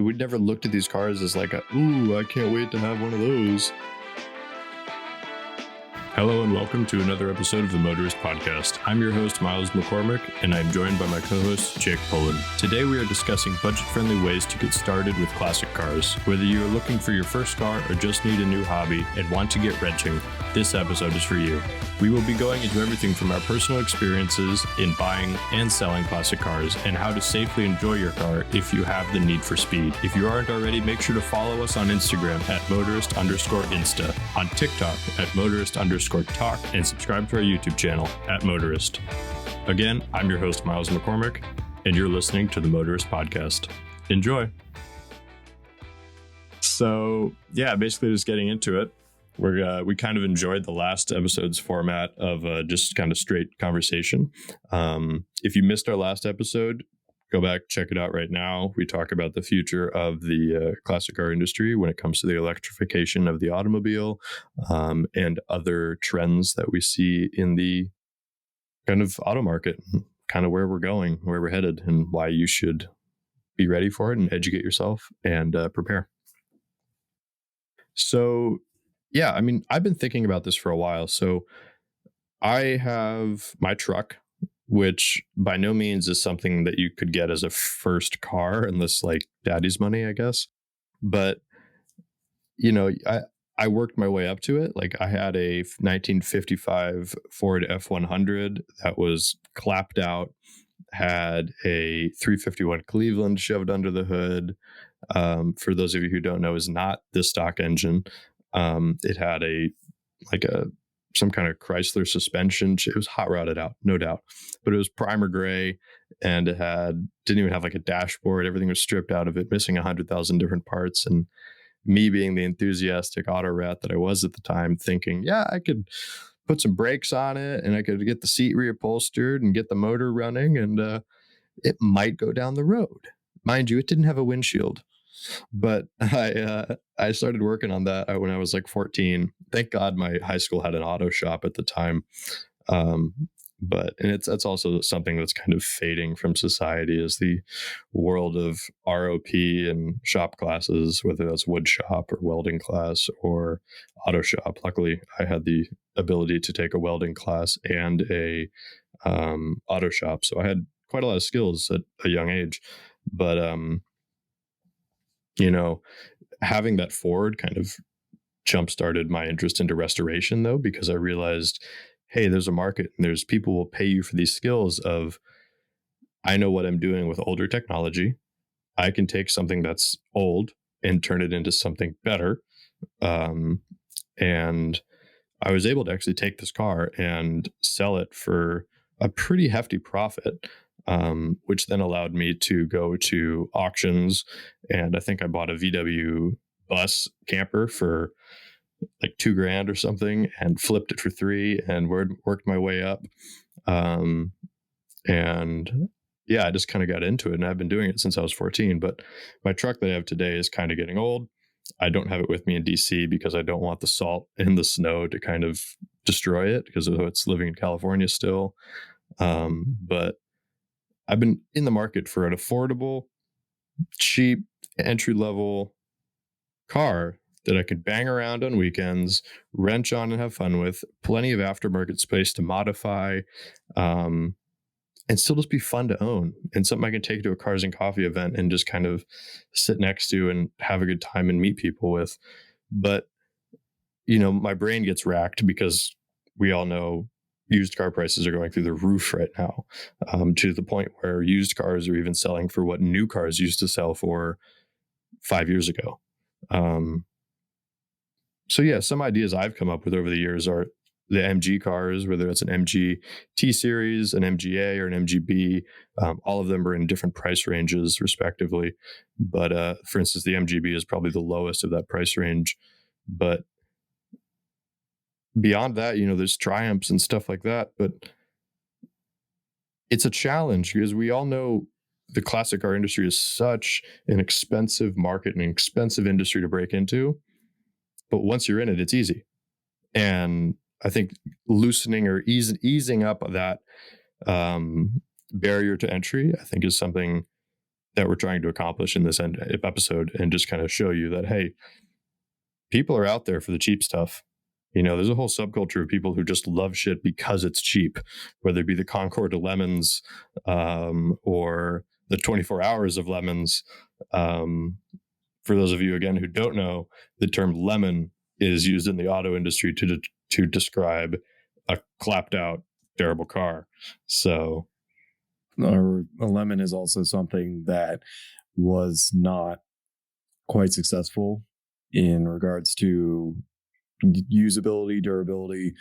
We'd never looked at these cars as like, ooh, I can't wait to have one of those. Hello and welcome to another episode of the Motorist Podcast. I'm your host, Miles McCormick, and I'm joined by my co-host, Jake Pullen. Today we are discussing budget-friendly ways to get started with classic cars. Whether you are looking for your first car or just need a new hobby and want to get wrenching, this episode is for you. We will be going into everything from our personal experiences in buying and selling classic cars and how to safely enjoy your car if you have the need for speed. If you aren't already, make sure to follow us on Instagram at motorist_insta, on TikTok at motorist_talk, and subscribe to our YouTube channel at Motorist. Again, I'm your host, Miles McCormick, and you're listening to the Motorist Podcast. Enjoy. So, yeah, basically just getting into it. We kind of enjoyed the last episode's format of just kind of straight conversation. If you missed our last episode, go back, check it out right now. We talk about the future of the classic car industry when it comes to the electrification of the automobile and other trends that we see in the kind of auto market, kind of where we're going, where we're headed, and why you should be ready for it and educate yourself and prepare. So, yeah, I mean, I've been thinking about this for a while. So I have my truck, which by no means is something that you could get as a first car unless like daddy's money, I guess. But, you know, I worked my way up to it. Like I had a 1955 Ford F100 that was clapped out, had a 351 Cleveland shoved under the hood. For those of you who don't know, is not the stock engine. It had some kind of Chrysler suspension. It was hot rodded out, no doubt, but it was primer gray, and it didn't even have like a dashboard. Everything was stripped out of it, missing 100,000 different parts. And me being the enthusiastic auto rat that I was at the time, thinking, yeah, I could put some brakes on it and I could get the seat reupholstered and get the motor running, and it might go down the road. Mind you, it didn't have a windshield. But I started working on that when I was like 14. Thank God my high school had an auto shop at the time. That's also something that's kind of fading from society, is the world of ROP and shop classes, whether that's wood shop or welding class or auto shop. Luckily, I had the ability to take a welding class and a auto shop, so I had quite a lot of skills at a young age. But having that Ford kind of jump-started my interest into restoration, though, because I realized, hey, there's a market and there's people will pay you for these skills of, I know what I'm doing with older technology. I can take something that's old and turn it into something better. And I was able to actually take this car and sell it for a pretty hefty profit. Which then allowed me to go to auctions, and I think I bought a VW bus camper for like $2,000 or something, and flipped it for $3,000, and worked my way up. And yeah, I just kind of got into it, and I've been doing it since I was 14. But my truck that I have today is kind of getting old. I don't have it with me in DC because I don't want the salt and the snow to kind of destroy it, because it's living in California still. But I've been in the market for an affordable, cheap, entry-level car that I could bang around on weekends, wrench on and have fun with, plenty of aftermarket space to modify, and still just be fun to own, and something I can take to a Cars and Coffee event and just kind of sit next to and have a good time and meet people with. But, my brain gets racked because we all know used car prices are going through the roof right now, to the point where used cars are even selling for what new cars used to sell for 5 years ago. So yeah, some ideas I've come up with over the years are the MG cars, whether it's an MG T series, an MGA, or an MGB. All of them are in different price ranges respectively. But for instance, the MGB is probably the lowest of that price range. But beyond that, there's Triumphs and stuff like that, but it's a challenge because we all know the classic car industry is such an expensive market and an expensive industry to break into. But once you're in it, it's easy. And I think loosening or easing up that barrier to entry, I think, is something that we're trying to accomplish in this episode, and just kind of show you that, hey, people are out there for the cheap stuff. There's a whole subculture of people who just love shit because it's cheap, whether it be the Concord to Lemons, or the 24 hours of Lemons. For those of you, again, who don't know, the term lemon is used in the auto industry to describe a clapped out, terrible car. So, a lemon is also something that was not quite successful in regards to usability, durability,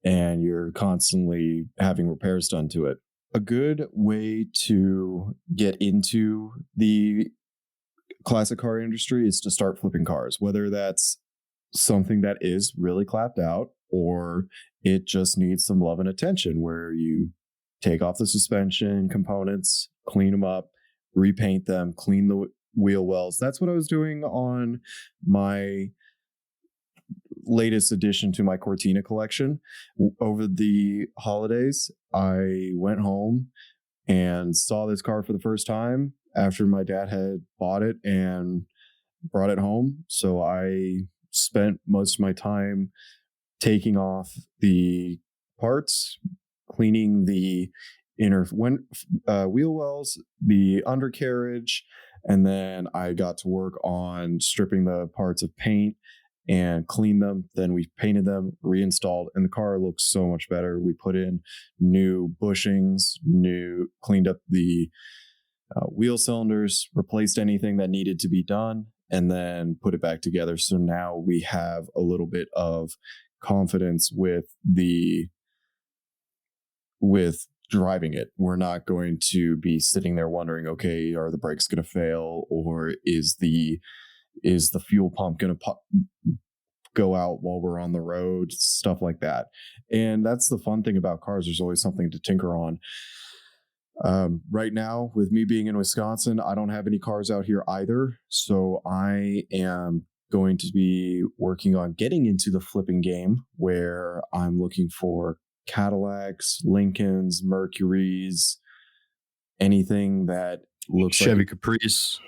and you're constantly having repairs done to it. A good way to get into the classic car industry is to start flipping cars, whether that's something that is really clapped out or it just needs some love and attention, where you take off the suspension components, clean them up, repaint them, clean the wheel wells. That's what I was doing on my latest addition to my Cortina collection. Over the holidays, I went home and saw this car for the first time after my dad had bought it and brought it home. So I spent most of my time taking off the parts, cleaning the inner wheel wells, the undercarriage, and then I got to work on stripping the parts of paint and clean them. Then we painted them, reinstalled, and the car looks so much better. We put in new bushings, cleaned up the wheel cylinders, replaced anything that needed to be done, and then put it back together. So now we have a little bit of confidence with driving it. We're not going to be sitting there wondering, okay, are the brakes going to fail, or is the fuel pump going to go out while we're on the road, stuff like that. And that's the fun thing about cars. There's always something to tinker on. Right now, with me being in Wisconsin, I don't have any cars out here either. So I am going to be working on getting into the flipping game, where I'm looking for Cadillacs, Lincolns, Mercurys, anything that looks Chevy Caprice.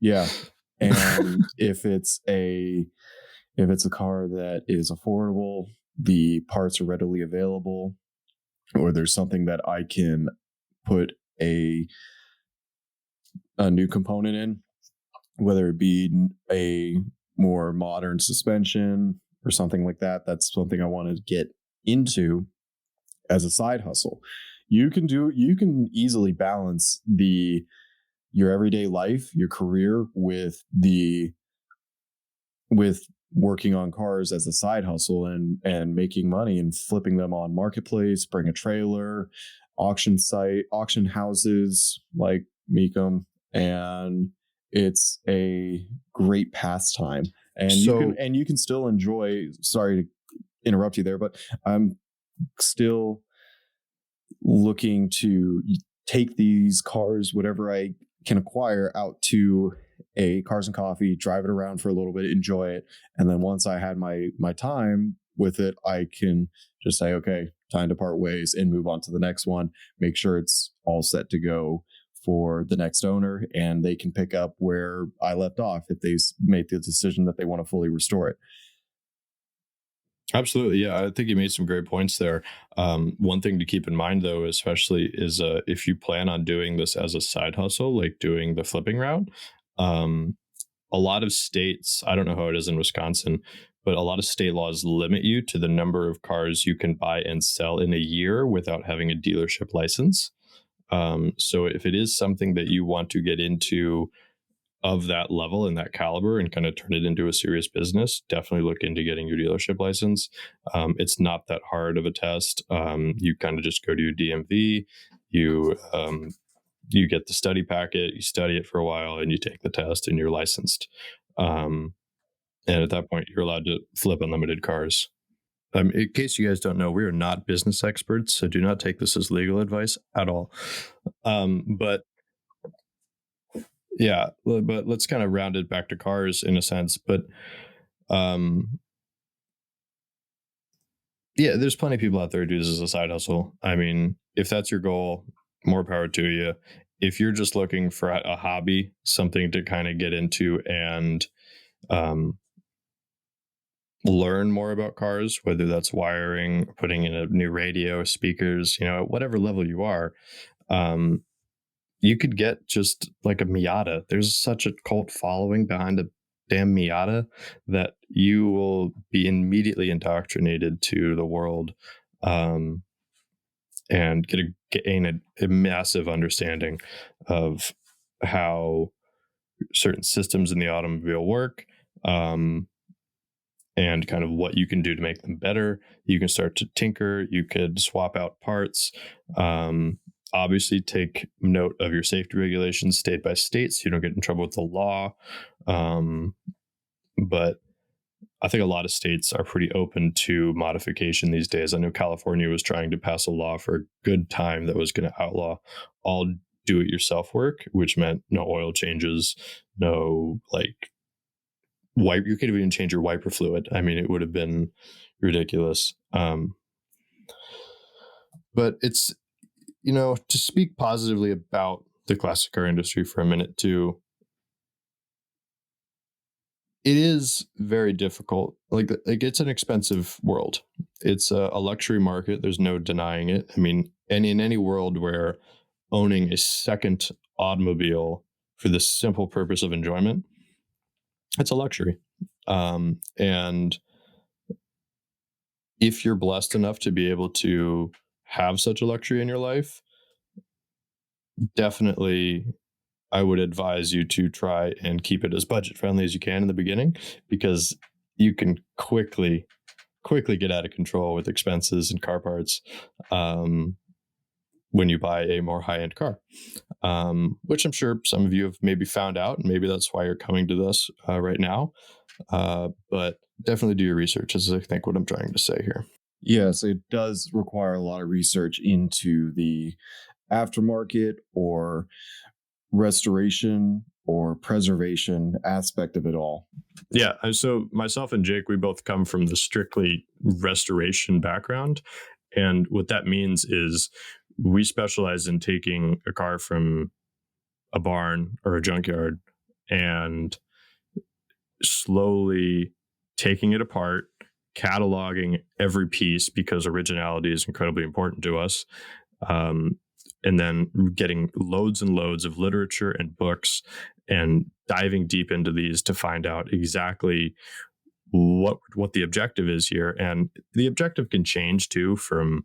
Yeah. And if it's a car that is affordable, the parts are readily available, or there's something that I can put a new component in, whether it be a more modern suspension or something like that, that's something I want to get into as a side hustle. You can easily balance your everyday life, your career with working on cars as a side hustle and making money and flipping them on Marketplace, bring a trailer, auction houses like Mecum, and it's a great pastime. And you can still enjoy. Sorry to interrupt you there, but I'm still looking to take these cars, whatever I can acquire, out to a Cars and Coffee, drive it around for a little bit, enjoy it, and then once I had my time with it, I can just say, okay, time to part ways and move on to the next one. Make sure it's all set to go for the next owner, and they can pick up where I left off if they made the decision that they want to fully restore it. Absolutely. Yeah. I think you made some great points there. One thing to keep in mind, though, especially is if you plan on doing this as a side hustle, like doing the flipping route, a lot of states, I don't know how it is in Wisconsin, but a lot of state laws limit you to the number of cars you can buy and sell in a year without having a dealership license. So if it is something that you want to get into of that level and that caliber and kind of turn it into a serious business, definitely look into getting your dealership license. It's not that hard of a test. You kind of just go to your DMV, you get the study packet, you study it for a while, and you take the test, and you're licensed. And at that point, you're allowed to flip unlimited cars. In case you guys don't know, we are not business experts, so do not take this as legal advice at all. But yeah, but let's kind of round it back to cars in a sense. But yeah, there's plenty of people out there who do this as a side hustle. I mean, if that's your goal, more power to you. if you're just looking for a hobby, something to kind of get into and um, learn more about cars, whether that's wiring, putting in a new radio, speakers, at whatever level you are, um, you could get just like a Miata. There's such a cult following behind a damn Miata that you will be immediately indoctrinated to the world, um, and gain a massive understanding of how certain systems in the automobile work, um, and kind of what you can do to make them better. You can start to tinker. You could swap out parts. Obviously, take note of your safety regulations state by state so you don't get in trouble with the law. But I think a lot of states are pretty open to modification these days. I know California was trying to pass a law for a good time that was going to outlaw all do-it-yourself work, which meant no oil changes, no wipe. You could even change your wiper fluid. I mean, it would have been ridiculous. But it's, to speak positively about the classic car industry for a minute too, it is very difficult. Like it's an expensive world. It's a luxury market. There's no denying it. I mean, and in any world where owning a second automobile for the simple purpose of enjoyment, it's a luxury. And if you're blessed enough to be able to have such a luxury in your life, definitely I would advise you to try and keep it as budget friendly as you can in the beginning, because you can quickly get out of control with expenses and car parts when you buy a more high-end car, which I'm sure some of you have maybe found out, and maybe that's why you're coming to this right now. But definitely do your research, is I think what I'm trying to say here. Yes, it does require a lot of research into the aftermarket or restoration or preservation aspect of it all. Yeah. So myself and Jake, we both come from the strictly restoration background. And what that means is we specialize in taking a car from a barn or a junkyard and slowly taking it apart, cataloging every piece, because originality is incredibly important to us. And then getting loads and loads of literature and books and diving deep into these to find out exactly what the objective is here. And the objective can change too from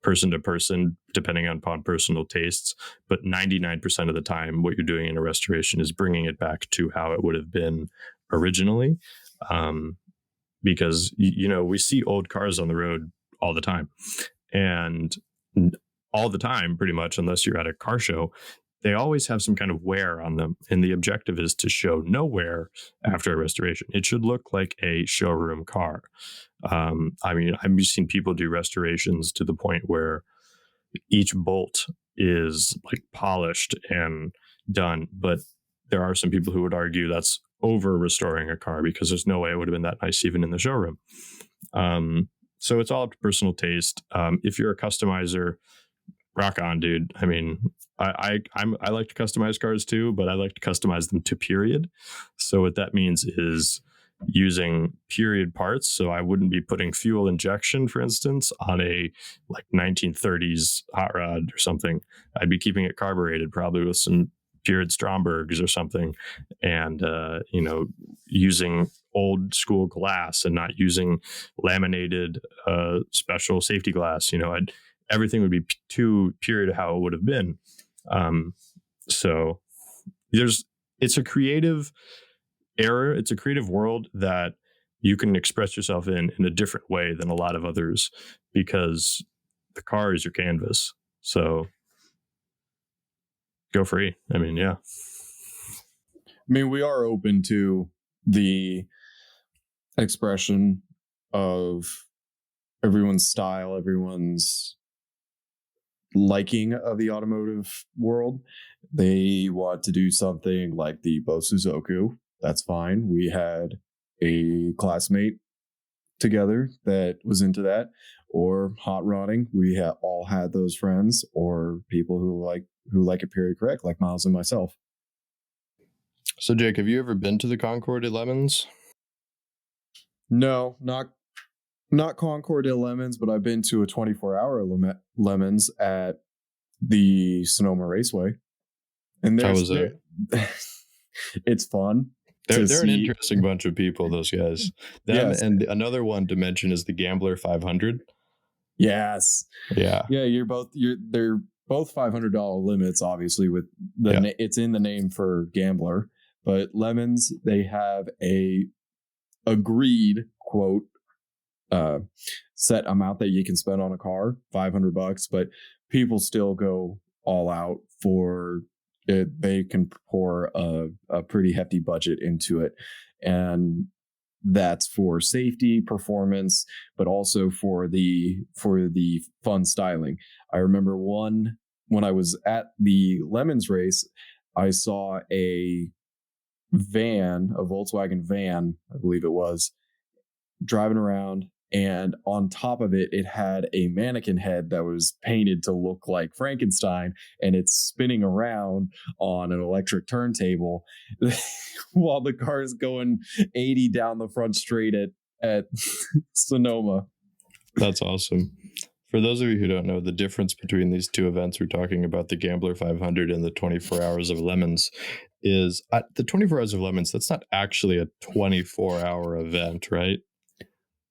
person to person, depending upon personal tastes. But 99% of the time, what you're doing in a restoration is bringing it back to how it would have been originally. Because, we see old cars on the road all the time. And all the time, pretty much, unless you're at a car show, they always have some kind of wear on them. And the objective is to show no wear after a restoration. It should look like a showroom car. I mean, I've seen people do restorations to the point where each bolt is like polished and done. But there are some people who would argue that's over restoring a car, because there's no way it would have been that nice even in the showroom. So it's all up to personal taste. If you're a customizer, rock on, dude. I mean, I like to customize cars too, but I like to customize them to period. So what that means is using period parts. So I wouldn't be putting fuel injection, for instance, on a 1930s hot rod or something. I'd be keeping it carbureted, probably with some period Strombergs or something, and using old school glass and not using laminated special safety glass. Everything would be too pure to how it would have been. So it's a creative era. It's a creative world that you can express yourself in a different way than a lot of others, because the car is your canvas. So go free. I mean, yeah. I mean, we are open to the expression of everyone's style, everyone's liking of the automotive world. They want to do something like the Bosuzoku. That's fine. We had a classmate together that was into that, or hot rodding. We all had those friends, or people who like it period correct, like Miles and myself. So, Jake, have you ever been to the Concord at Lemons? No, not Concord at Lemons, but I've been to a 24-hour Lemons at the Sonoma Raceway, and How was that? It's fun. They're an interesting bunch of people, those guys. Them, Yes. and another one to mention is the Gambler 500. Yes. Yeah. Yeah, they're both $500 limits, obviously, with it's in the name for Gambler. But Lemons, they have a agreed quote set amount that you can spend on a car, $500, but people still go all out for it. They can pour a pretty hefty budget into it, and that's for safety, performance, but also for the fun styling. I remember when I was at the Lemons race, I saw a Volkswagen van, I believe it was, driving around, and on top of it, it had a mannequin head that was painted to look like Frankenstein, and it's spinning around on an electric turntable while the car is going 80 down the front straight at Sonoma. That's awesome. For those of you who don't know, the difference between these two events we're talking about, the Gambler 500 and the 24 Hours of Lemons, is the 24 Hours of Lemons, that's not actually a 24-hour event, right?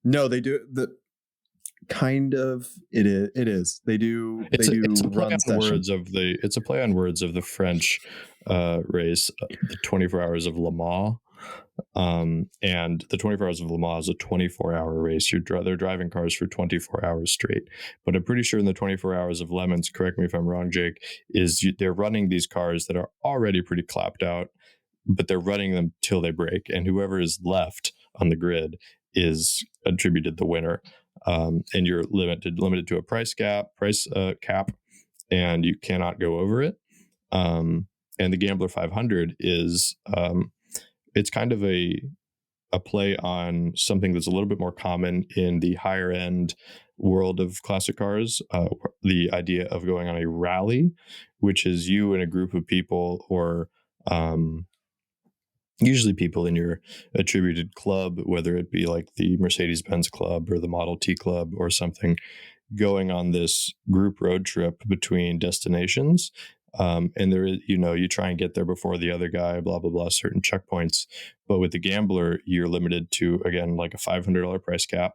No, they do the kind of it is. They do. It's a play run on session. words of the. It's a play on words of the French race, the 24 Hours of Le Mans, and the 24 Hours of Le Mans is a 24-hour race. They're driving cars for 24 hours straight. But I'm pretty sure in the 24 Hours of Lemons, correct me if I'm wrong, Jake, they're running these cars that are already pretty clapped out, but they're running them till they break, and whoever is left on the grid is attributed the winner. And you're limited to a price cap, and you cannot go over it. And the Gambler 500 is it's kind of a play on something that's a little bit more common in the higher end world of classic cars. The idea of going on a rally, which is you and a group of people, or usually people in your attributed club, whether it be like the Mercedes-Benz Club or the Model T Club or something, going on this group road trip between destinations. And there is, you try and get there before the other guy, blah, blah, blah, certain checkpoints. But with the Gambler, you're limited to, again, like a $500 price cap.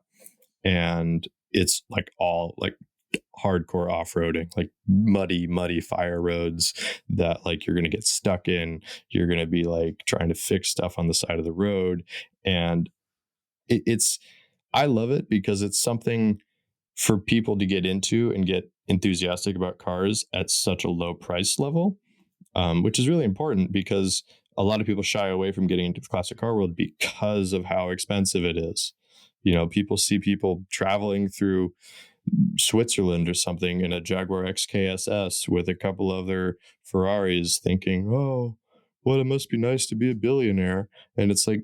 And it's like all like hardcore off-roading, like muddy fire roads that like you're going to get stuck in. You're going to be like trying to fix stuff on the side of the road. And I love it because it's something for people to get into and get enthusiastic about cars at such a low price level, which is really important because a lot of people shy away from getting into the classic car world because of how expensive it is. People see people traveling through Switzerland or something in a Jaguar XKSS with a couple other Ferraris thinking, oh, well, it must be nice to be a billionaire. And it's like,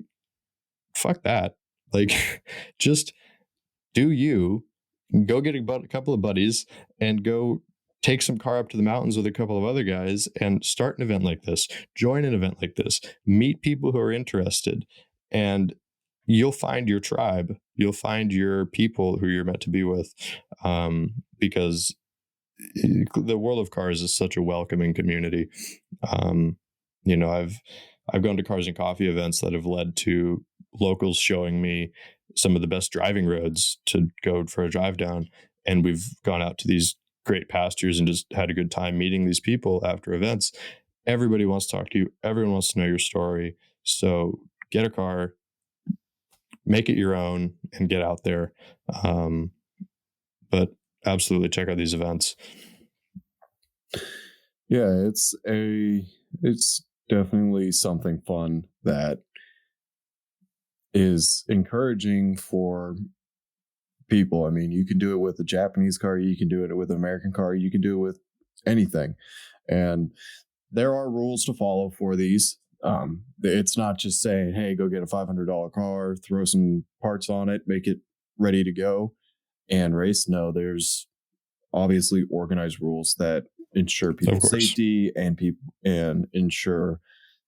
fuck that. Like, just do you go get a couple of buddies and go take some car up to the mountains with a couple of other guys and start an event like this, join an event like this, meet people who are interested, and you'll find your tribe. You'll find your people who you're meant to be with, because the world of cars is such a welcoming community. I've gone to Cars and Coffee events that have led to locals showing me some of the best driving roads to go for a drive down. And we've gone out to these great pastures and just had a good time meeting these people after events. Everybody wants to talk to you. Everyone wants to know your story. So get a car, make it your own, and get out there. But absolutely check out these events. Yeah, it's definitely something fun that is encouraging for people. I mean, you can do it with a Japanese car, you can do it with an American car, you can do it with anything. And there are rules to follow for these. It's not just saying, hey, go get a $500 car, throw some parts on it, make it ready to go and race. No, there's obviously organized rules that ensure people's safety and ensure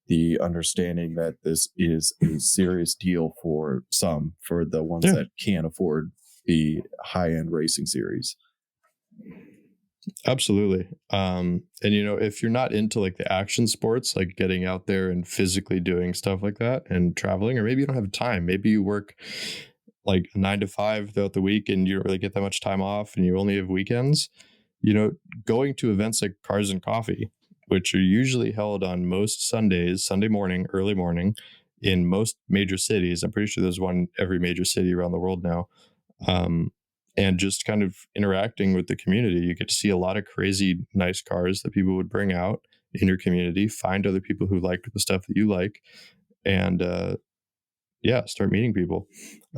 the understanding that this is a serious deal for the ones that can't afford the high-end racing series. Absolutely. And if you're not into like the action sports, like getting out there and physically doing stuff like that and traveling, or maybe you don't have time, maybe you work like 9 to 5 throughout the week and you don't really get that much time off and you only have weekends, going to events like Cars and Coffee, which are usually held on most Sundays, Sunday morning, early morning, in most major cities. I'm pretty sure there's one every major city around the world now. And just kind of interacting with the community, you get to see a lot of crazy, nice cars that people would bring out in your community, find other people who like the stuff that you like, and start meeting people.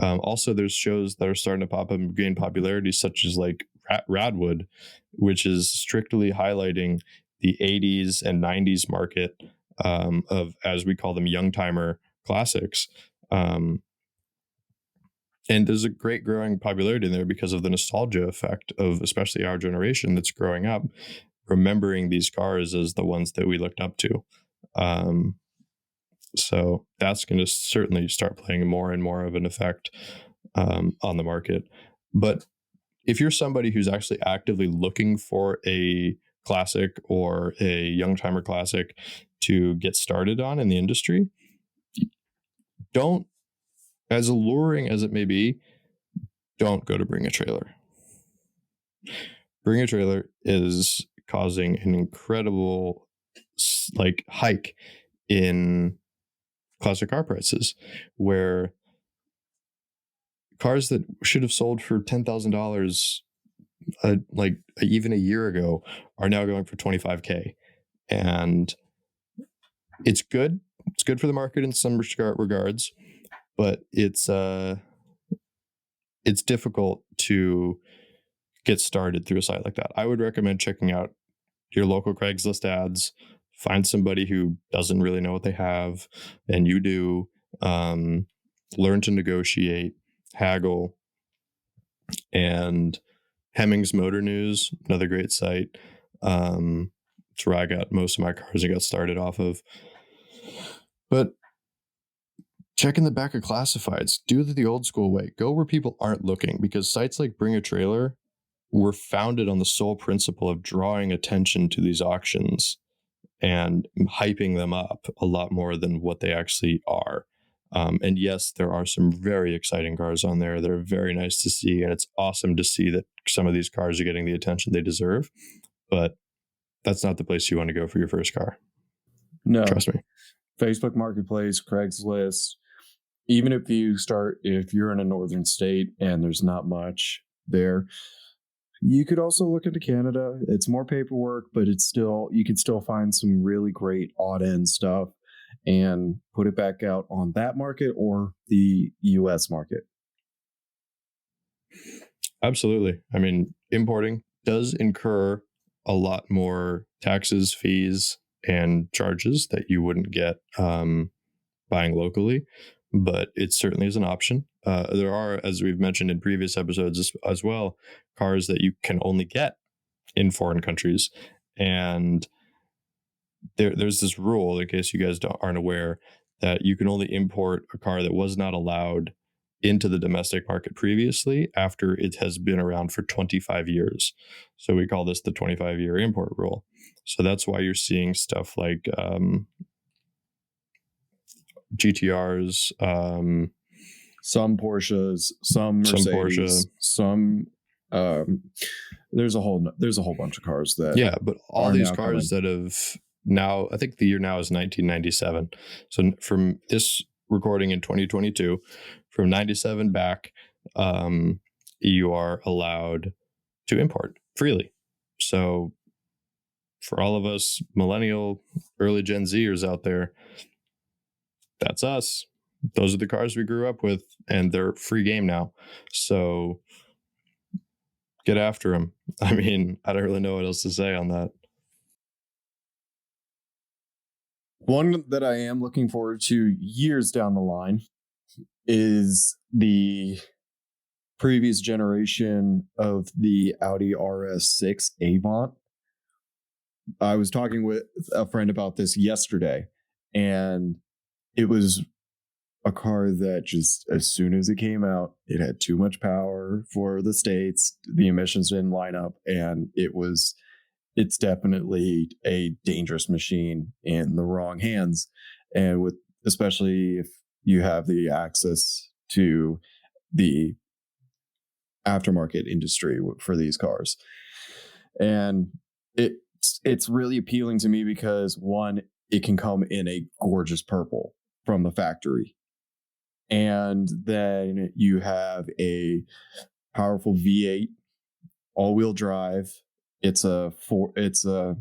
Also, there's shows that are starting to pop up and gain popularity, such as like Radwood, which is strictly highlighting the 80s and 90s market of, as we call them, young timer classics. And there's a great growing popularity in there because of the nostalgia effect of especially our generation that's growing up, remembering these cars as the ones that we looked up to. So that's going to certainly start playing more and more of an effect on the market. But if you're somebody who's actually actively looking for a classic or a young timer classic to get started on in the industry, don't, as alluring as it may be, don't go to Bring a Trailer. Bring a Trailer is causing an incredible hike in classic car prices, where cars that should have sold for $10,000 even a year ago are now going for $25,000. And it's good. It's good for the market in some regards, but it's difficult to get started through a site like that. I would recommend checking out your local Craigslist ads. Find somebody who doesn't really know what they have, and you do. Learn to negotiate, haggle, and Hemmings Motor News, another great site. It's where I got most of my cars I got started off of. But check in the back of classifieds. Do it the old school way. Go where people aren't looking, because sites like Bring a Trailer were founded on the sole principle of drawing attention to these auctions and hyping them up a lot more than what they actually are. And yes, there are some very exciting cars on there that are very nice to see, and it's awesome to see that some of these cars are getting the attention they deserve. But that's not the place you want to go for your first car. No. Trust me. Facebook Marketplace, Craigslist. Even if you're in a northern state and there's not much there, you could also look into Canada. It's more paperwork, but you can still find some really great odd end stuff and put it back out on that market or the US market. Absolutely. I mean, importing does incur a lot more taxes, fees, and charges that you wouldn't get buying locally, but it certainly is an option. There are, as we've mentioned in previous episodes as well, cars that you can only get in foreign countries. And there's this rule, in case you guys aren't aware, that you can only import a car that was not allowed into the domestic market previously after it has been around for 25 years. So we call this the 25-year import rule. So that's why you're seeing stuff like GTRs, some Porsches, some Mercedes, some there's a whole bunch of cars that but all these cars that have now, I think the year now is 1997. So from this recording in 2022, from 97 back, you are allowed to import freely. So for all of us millennial, early Gen Zers out there, that's us. Those are the cars we grew up with, and they're free game now. So get after them. I mean, I don't really know what else to say on that. One that I am looking forward to years down the line is the previous generation of the Audi RS6 Avant. I was talking with a friend about this yesterday, and it was a car that just as soon as it came out, it had too much power for the States. The emissions didn't line up, and it's definitely a dangerous machine in the wrong hands. And with, especially if you have the access to the aftermarket industry for these cars. And it's really appealing to me because, one, it can come in a gorgeous purple from the factory. And then you have a powerful V8 all-wheel drive. It's a four-door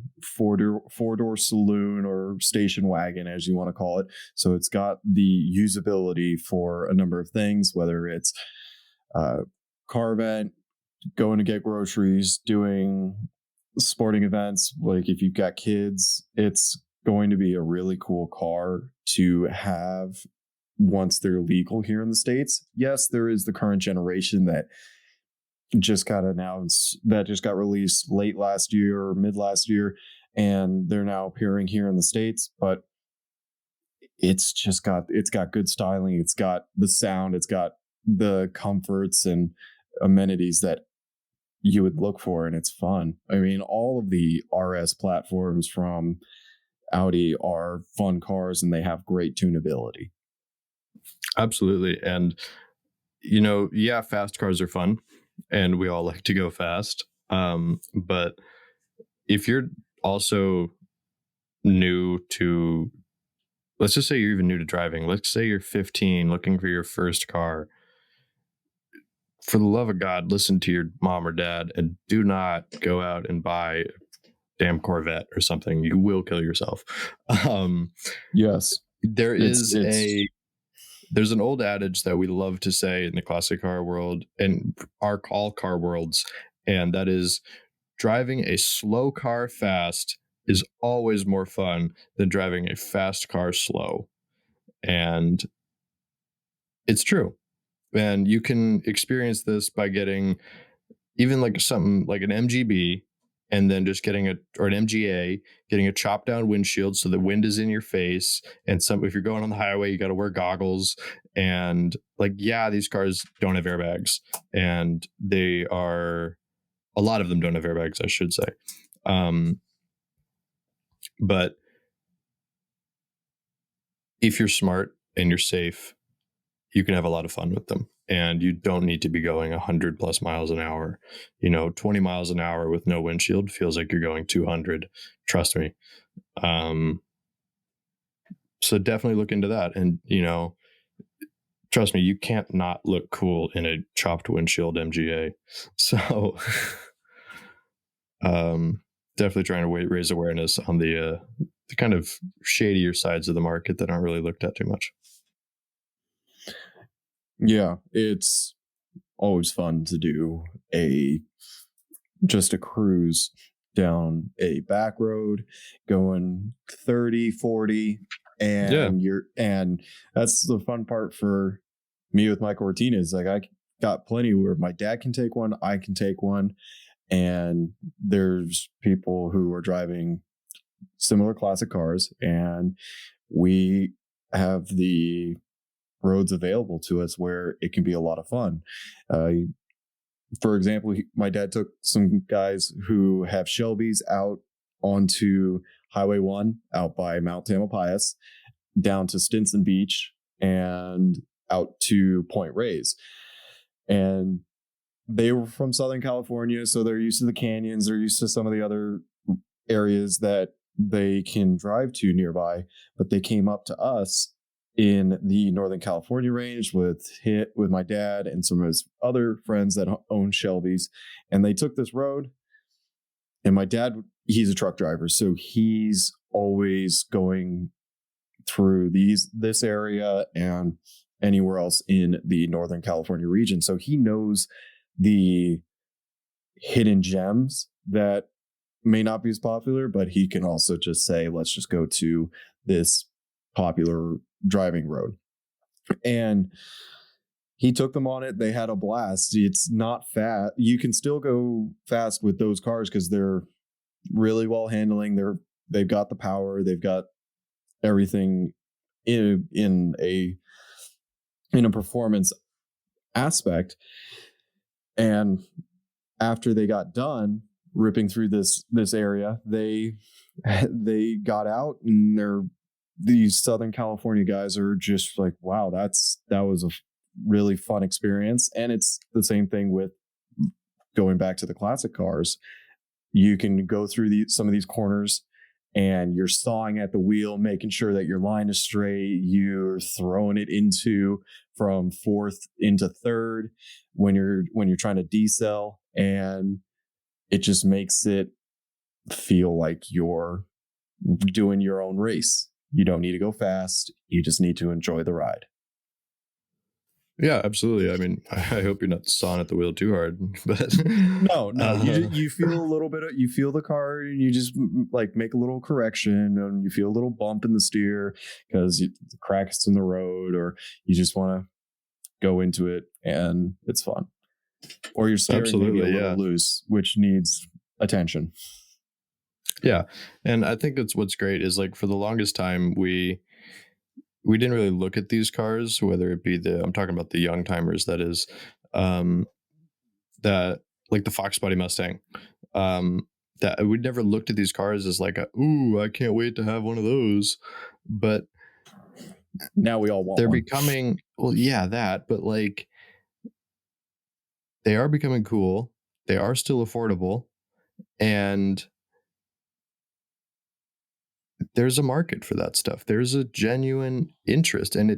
saloon or station wagon, as you want to call it. So it's got the usability for a number of things, whether it's car event, going to get groceries, doing sporting events. Like if you've got kids, it's going to be a really cool car to have once they're legal here in the States. Yes, there is the current generation that just got announced, that just got released late last year or mid last year, and they're now appearing here in the States. But it's got good styling, it's got the sound, it's got the comforts and amenities that you would look for, and it's fun. I mean, all of the RS platforms from Audi are fun cars, and they have great tunability. Absolutely. And, yeah, fast cars are fun and we all like to go fast. But if you're also new to, let's just say you're even new to driving, let's say you're 15 looking for your first car, for the love of God, listen to your mom or dad and do not go out and buy a damn Corvette or something. You will kill yourself. Yes. There's an old adage that we love to say in the classic car world and all car worlds, and that is, driving a slow car fast is always more fun than driving a fast car slow. And it's true. And you can experience this by getting even like something like an MGB, and then just getting an MGA, getting a chopped down windshield so the wind is in your face. And if you're going on the highway, you got to wear goggles. And these cars don't have airbags, and a lot of them don't have airbags, I should say. But if you're smart and you're safe, you can have a lot of fun with them, and you don't need to be going 100 plus miles an hour. 20 miles an hour with no windshield feels like you're going 200. Trust me. So definitely look into that. And, trust me, you can't not look cool in a chopped windshield MGA. So definitely trying to raise awareness on the kind of shadier sides of the market that aren't really looked at too much. Yeah, it's always fun to do just a cruise down a back road going 30, 40, and that's the fun part for me with my Cortinas. Like, I got plenty where my dad can take one, I can take one, and there's people who are driving similar classic cars, and we have the roads available to us where it can be a lot of fun. For example, my dad took some guys who have Shelbys out onto Highway 1 out by Mount Tamalpais, down to Stinson Beach, and out to Point Reyes. And they were from Southern California, so they're used to the canyons, they're used to some of the other areas that they can drive to nearby, but they came up to us in the Northern California range with my dad and some of his other friends that own Shelbys, and they took this road. And my dad, he's a truck driver, so he's always going through this area and anywhere else in the Northern California region, so he knows the hidden gems that may not be as popular, but he can also just say, let's just go to this popular driving road. And he took them on it. They had a blast. It's not fast. You can still go fast with those cars because they're really well handling. They've got the power. They've got everything in a performance aspect. And after they got done ripping through this area, they got out, and these Southern California guys are just like, wow, that was a really fun experience. And it's the same thing with going back to the classic cars. You can go through some of these corners, and you're sawing at the wheel, making sure that your line is straight. You're throwing it from fourth into third when you're trying to decel, and it just makes it feel like you're doing your own race. You don't need to go fast. You just need to enjoy the ride. Yeah, absolutely. I mean, I hope you're not sawing at the wheel too hard, but no. You feel a little bit you feel the car, and you just like make a little correction, and you feel a little bump in the steer because the cracks in the road, or you just want to go into it, and it's fun. Or your steering maybe a little loose, which needs attention. Yeah, and I think that's what's great is like for the longest time we didn't really look at these cars, whether it be I'm talking about the young timers, that is, that like the Fox Body Mustang, that we never looked at these cars as like, ooh, I can't wait to have one of those. But now we all want they're one. becoming, well, yeah, that, but like they are becoming cool. They are still affordable, and there's a market for that stuff. There's a genuine interest, and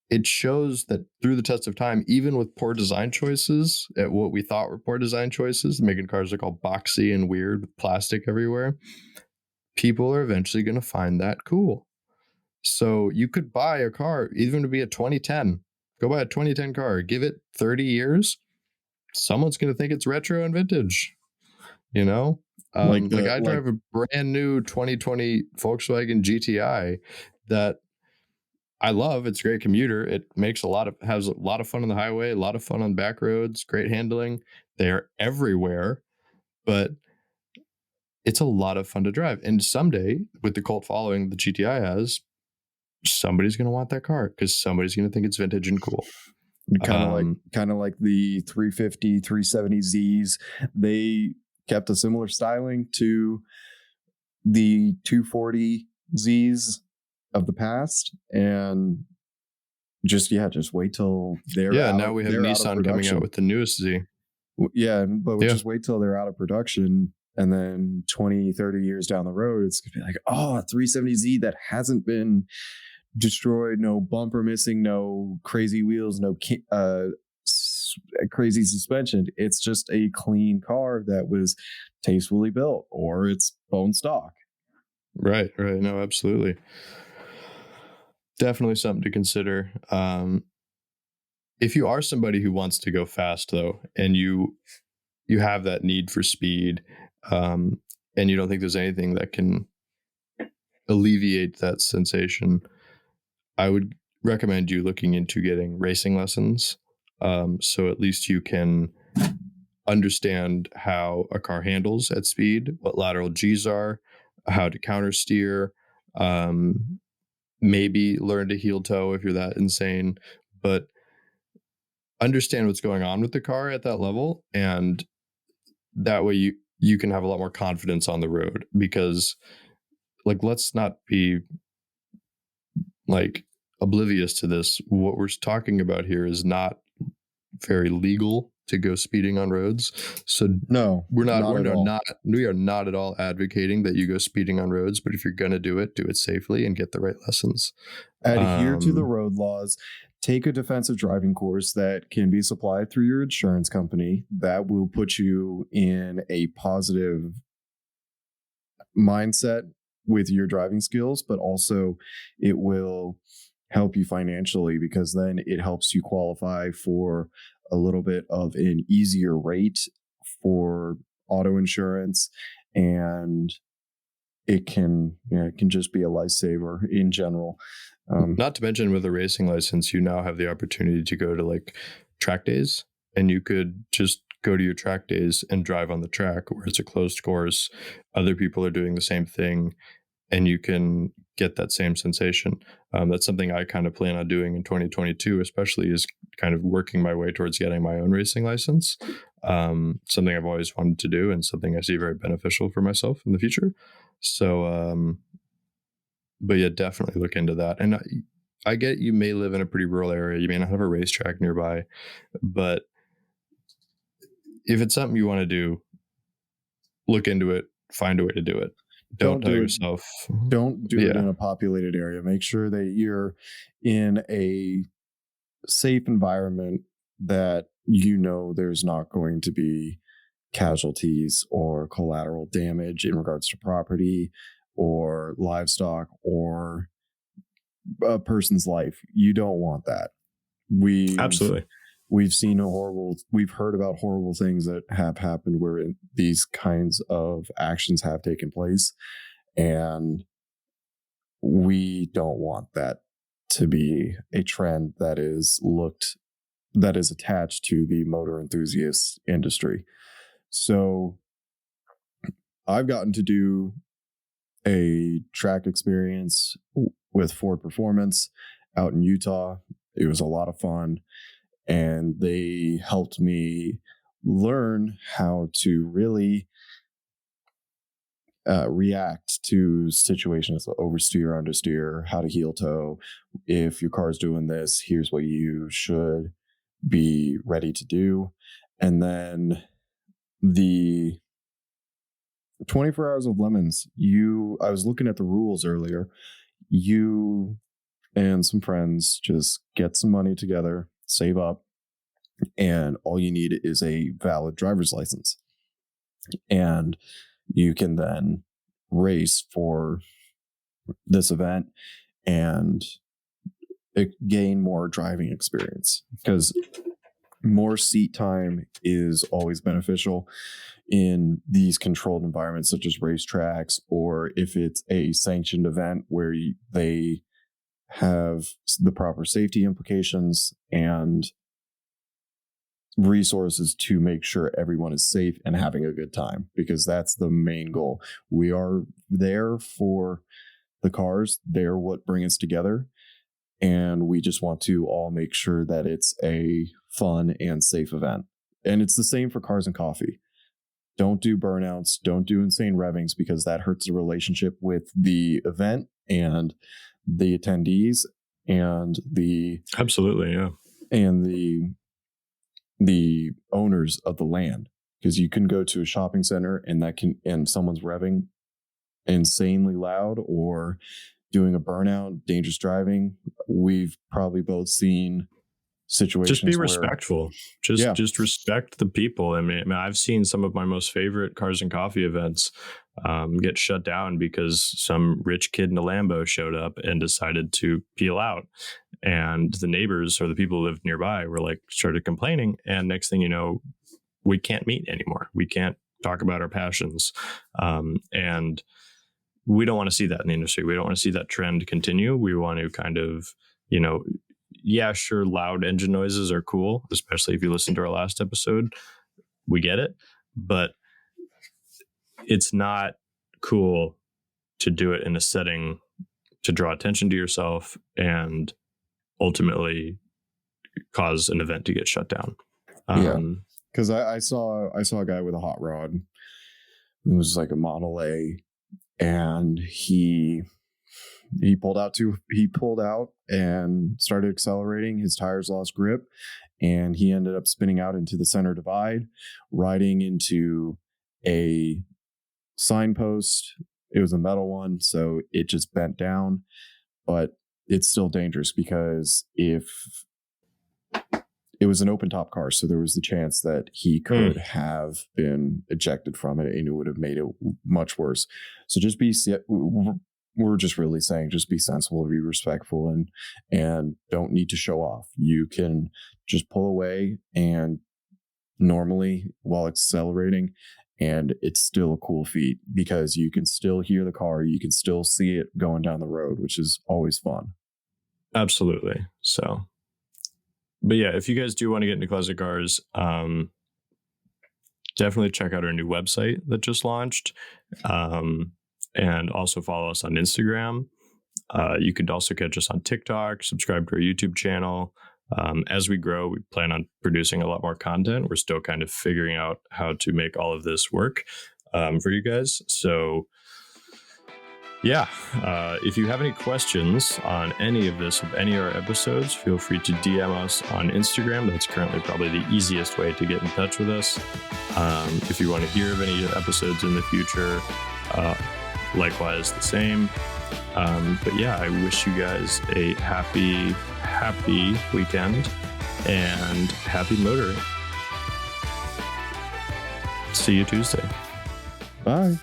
it shows that through the test of time, even with poor design choices, at what we thought were poor design choices, making cars look all boxy and weird with plastic everywhere, people are eventually going to find that cool. So you could buy a car, even to be a 2010, go buy a 2010 car, give it 30 years, someone's going to think it's retro and vintage, you know? I drive a brand new 2020 Volkswagen GTI that I love. It's a great commuter. It has a lot of fun on the highway, a lot of fun on back roads, great handling. They're everywhere, but it's a lot of fun to drive. And someday, with the cult following the GTI has, somebody's going to want that car because somebody's going to think it's vintage and cool. Kind of like the 350, 370Zs. They kept a similar styling to the 240Zs of the past, and just wait till they're out. Now we have Nissan coming out with the newest Z. Just wait till they're out of production, and then 20, 30 years down the road, it's gonna be like, oh, a 370Z that hasn't been destroyed, no bumper missing, no crazy wheels, no crazy suspension. It's just a clean car that was tastefully built, or it's bone stock. Right. No, absolutely. Definitely something to consider. If you are somebody who wants to go fast, though, and you have that need for speed, and you don't think there's anything that can alleviate that sensation, I would recommend you looking into getting racing lessons. So at least you can understand how a car handles at speed, what lateral G's are, how to counter steer, maybe learn to heel toe if you're that insane, but understand what's going on with the car at that level. And that way you can have a lot more confidence on the road, because like, let's not be like oblivious to this. What we're talking about here is not very legal to go speeding on roads. So no, we are not at all advocating that you go speeding on roads, but if you're going to do it safely and get the right lessons. Adhere to the road laws. Take a defensive driving course that can be supplied through your insurance company. That will put you in a positive mindset with your driving skills, but also it will help you financially, because then it helps you qualify for a little bit of an easier rate for auto insurance, and it can just be a lifesaver in general. Not to mention, with a racing license, you now have the opportunity to go to like track days, and you could just go to your track days and drive on the track where it's a closed course. Other people are doing the same thing, and you can get that same sensation. That's something I kind of plan on doing in 2022, especially, is kind of working my way towards getting my own racing license. Something I've always wanted to do and something I see very beneficial for myself in the future. So, but yeah, definitely look into that. And I get you may live in a pretty rural area. You may not have a racetrack nearby, but if it's something you want to do, look into it, find a way to do it. Don't tell yourself. Don't do it in a populated area. Make sure that you're in a safe environment that you know there's not going to be casualties or collateral damage in regards to property or livestock or a person's life. You don't want that. Absolutely. We've heard about horrible things that have happened where these kinds of actions have taken place, and we don't want that to be a trend that is attached to the motor enthusiast industry. So I've gotten to do a track experience with Ford Performance out in Utah. It was a lot of fun, and they helped me learn how to really react to situations like oversteer, understeer, how to heel toe. If your car's doing this, here's what you should be ready to do. And then the 24 Hours of Lemons, I was looking at the rules earlier. You and some friends just get some money together, save up, and all you need is a valid driver's license. And you can then race for this event and gain more driving experience, because more seat time is always beneficial in these controlled environments such as racetracks, or if it's a sanctioned event where they have the proper safety implications and resources to make sure everyone is safe and having a good time, because that's the main goal. We are there for the cars. They're what bring us together. And we just want to all make sure that it's a fun and safe event. And it's the same for Cars and Coffee. Don't do burnouts. Don't do insane revvings, because that hurts the relationship with the event and the attendees and Absolutely, yeah. And the owners of the land, because you can go to a shopping center and someone's revving insanely loud or doing a burnout, dangerous driving. We've probably both seen situations. Just be respectful. Just respect the people. I mean, I've seen some of my most favorite Cars and Coffee events get shut down because some rich kid in a Lambo showed up and decided to peel out. And the neighbors or the people who lived nearby were started complaining. And next thing you know, we can't meet anymore. We can't talk about our passions. And we don't want to see that in the industry. We don't want to see that trend continue. We want to kind of, yeah, sure, loud engine noises are cool, especially if you listen to our last episode. We get it. But it's not cool to do it in a setting to draw attention to yourself and ultimately cause an event to get shut down. Because I saw a guy with a hot rod. It was like a Model A, and he pulled out and started accelerating. His tires lost grip, and he ended up spinning out into the center divide, riding into a signpost. It was a metal one, so it just bent down, but it's still dangerous, because if it was an open top car, so there was the chance that he could have been ejected from it, and it would have made it much worse. So we're just really saying, just be sensible, be respectful, and don't need to show off. You can just pull away and normally while accelerating, and it's still a cool feat, because you can still hear the car, you can still see it going down the road, which is always fun. Absolutely. So, but yeah, if you guys do want to get into classic cars, definitely check out our new website that just launched. And also follow us on Instagram. You could also catch us on TikTok, subscribe to our YouTube channel. As we grow, we plan on producing a lot more content. We're still kind of figuring out how to make all of this work for you guys. So yeah, if you have any questions on any of this, of any of our episodes, feel free to DM us on Instagram. That's currently probably the easiest way to get in touch with us. If you want to hear of any episodes in the future, likewise the same. But yeah, I wish you guys a happy weekend and happy motoring. See you Tuesday. Bye.